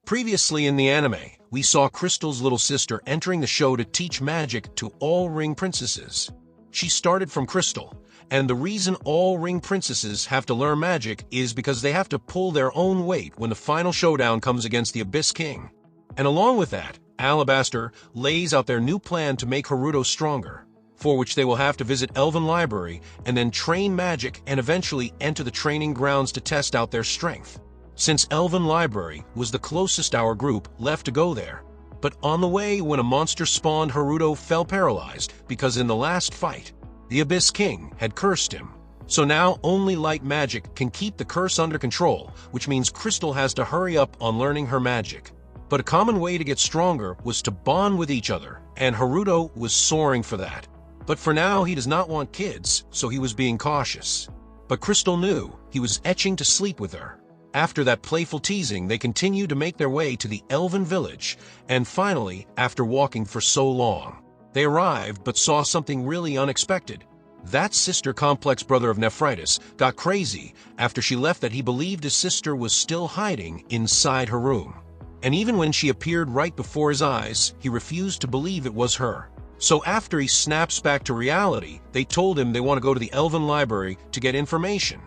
Previously in the anime, we saw Crystal's little sister entering the show to teach magic to all ring princesses. She started from Crystal, and the reason all ring princesses have to learn magic is because they have to pull their own weight when the final showdown comes against the Abyss King. And along with that, Alabaster lays out their new plan to make Haruto stronger, for which they will have to visit Elven Library and then train magic and eventually enter the training grounds to test out their strength. Since Elven Library was the closest our group left to go there. But on the way, when a monster spawned, Haruto fell paralyzed because in the last fight, the Abyss King had cursed him. So now only light magic can keep the curse under control, which means Crystal has to hurry up on learning her magic. But a common way to get stronger was to bond with each other, and Haruto was soaring for that. But for now, he does not want kids, so he was being cautious. But Crystal knew he was etching to sleep with her. After that playful teasing, they continued to make their way to the Elven village, and finally, after walking for so long, they arrived but saw something really unexpected. That sister complex brother of Nephritis got crazy after she left that he believed his sister was still hiding inside her room. And even when she appeared right before his eyes, he refused to believe it was her. So after he snaps back to reality, they told him they want to go to the Elven Library to get information.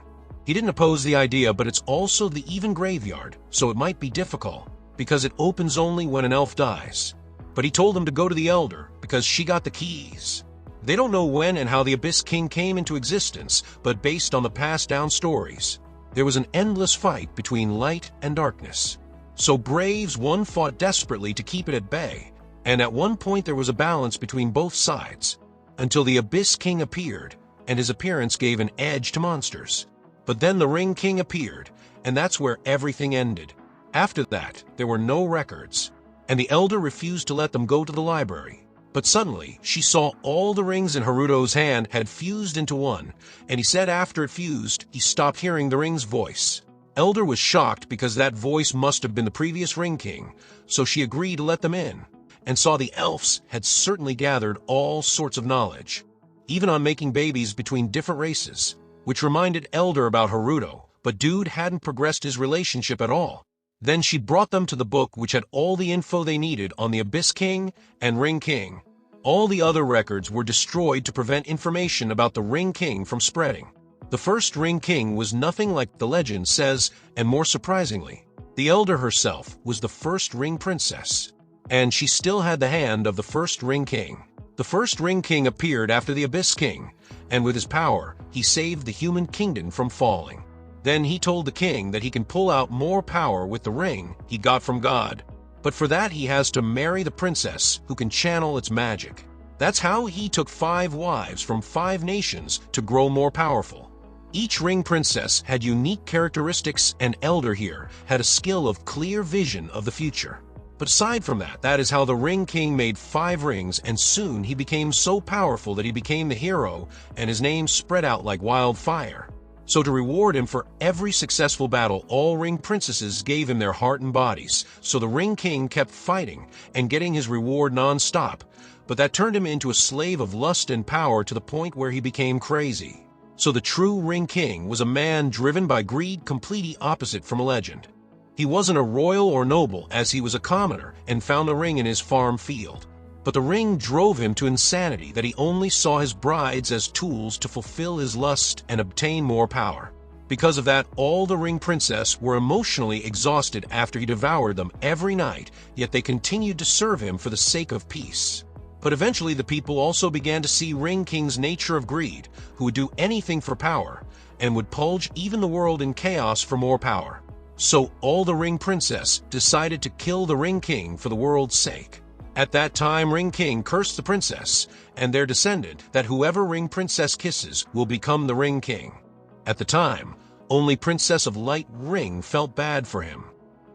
He didn't oppose the idea, but it's also the even graveyard, so it might be difficult, because it opens only when an elf dies. But he told them to go to the Elder, because she got the keys. They don't know when and how the Abyss King came into existence, but based on the passed down stories, there was an endless fight between light and darkness. So braves one fought desperately to keep it at bay, and at one point there was a balance between both sides, until the Abyss King appeared, and his appearance gave an edge to monsters. But then the Ring King appeared, and that's where everything ended. After that, there were no records, and the Elder refused to let them go to the library. But suddenly, she saw all the rings in Haruto's hand had fused into one, and he said after it fused, he stopped hearing the ring's voice. Elder was shocked because that voice must have been the previous Ring King, so she agreed to let them in, and saw the elves had certainly gathered all sorts of knowledge, even on making babies between different races, which reminded Elder about Haruto, but dude hadn't progressed his relationship at all. Then she brought them to the book which had all the info they needed on the Abyss King and Ring King. All the other records were destroyed to prevent information about the Ring King from spreading. The first Ring King was nothing like the legend says, and more surprisingly, the Elder herself was the first Ring Princess, and she still had the hand of the first Ring King. The first Ring King appeared after the Abyss King, and with his power, he saved the human kingdom from falling. Then he told the king that he can pull out more power with the ring he got from God. But for that he has to marry the princess who can channel its magic. That's how he took 5 wives from 5 nations to grow more powerful. Each ring princess had unique characteristics, and Elder here had a skill of clear vision of the future. But aside from that, that is how the Ring King made 5 rings, and soon he became so powerful that he became the hero, and his name spread out like wildfire. So to reward him for every successful battle, all ring princesses gave him their heart and bodies. So the Ring King kept fighting and getting his reward non-stop, but that turned him into a slave of lust and power to the point where he became crazy. So the true Ring King was a man driven by greed, completely opposite from a legend. He wasn't a royal or noble, as he was a commoner and found a ring in his farm field. But the ring drove him to insanity that he only saw his brides as tools to fulfill his lust and obtain more power. Because of that, all the ring princess were emotionally exhausted after he devoured them every night, yet they continued to serve him for the sake of peace. But eventually the people also began to see Ring King's nature of greed, who would do anything for power, and would plunge even the world in chaos for more power. So all the Ring Princess decided to kill the Ring King for the world's sake. At that time, Ring King cursed the princess and their descendant that whoever Ring Princess kisses will become the Ring King. At the time, only Princess of Light Ring felt bad for him.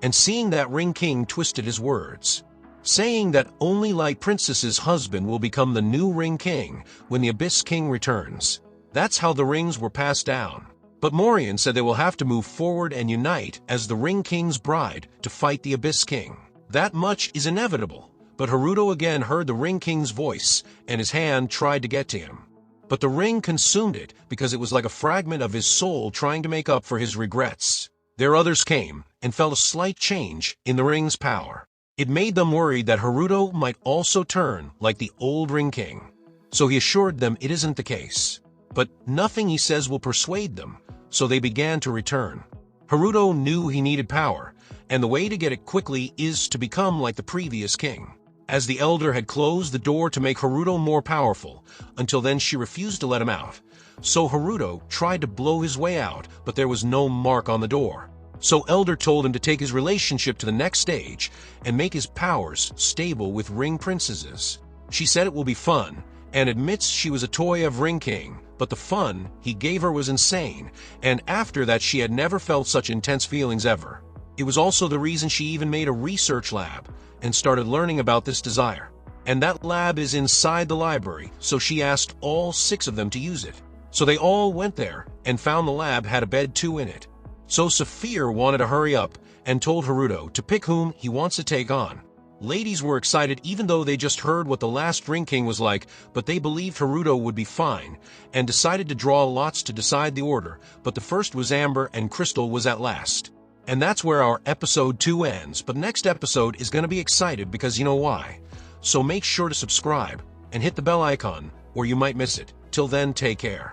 And seeing that, Ring King twisted his words, saying that only Light Princess's husband will become the new Ring King when the Abyss King returns. That's how the rings were passed down. But Morian said they will have to move forward and unite as the Ring King's bride to fight the Abyss King. That much is inevitable. But Haruto again heard the Ring King's voice, and his hand tried to get to him. But the ring consumed it because it was like a fragment of his soul trying to make up for his regrets. There others came, and felt a slight change in the ring's power. It made them worried that Haruto might also turn like the old Ring King. So he assured them it isn't the case. But nothing he says will persuade them, so they began to return. Haruto knew he needed power, and the way to get it quickly is to become like the previous king. As the elder had closed the door to make Haruto more powerful, until then she refused to let him out. So Haruto tried to blow his way out, but there was no mark on the door. So Elder told him to take his relationship to the next stage and make his powers stable with ring princesses. She said it will be fun, and admits she was a toy of Ring King, but the fun he gave her was insane, and after that she had never felt such intense feelings ever. It was also the reason she even made a research lab and started learning about this desire. And that lab is inside the library, so she asked all 6 of them to use it. So they all went there and found the lab had a bed too in it. So Saphir wanted to hurry up and told Haruto to pick whom he wants to take on. Ladies were excited even though they just heard what the last Ring King was like, but they believed Haruto would be fine and decided to draw lots to decide the order, but the first was Amber and Crystal was at last. And that's where our episode 2 ends, but next episode is going to be excited because you know why. So make sure to subscribe and hit the bell icon or you might miss it. Till then, take care.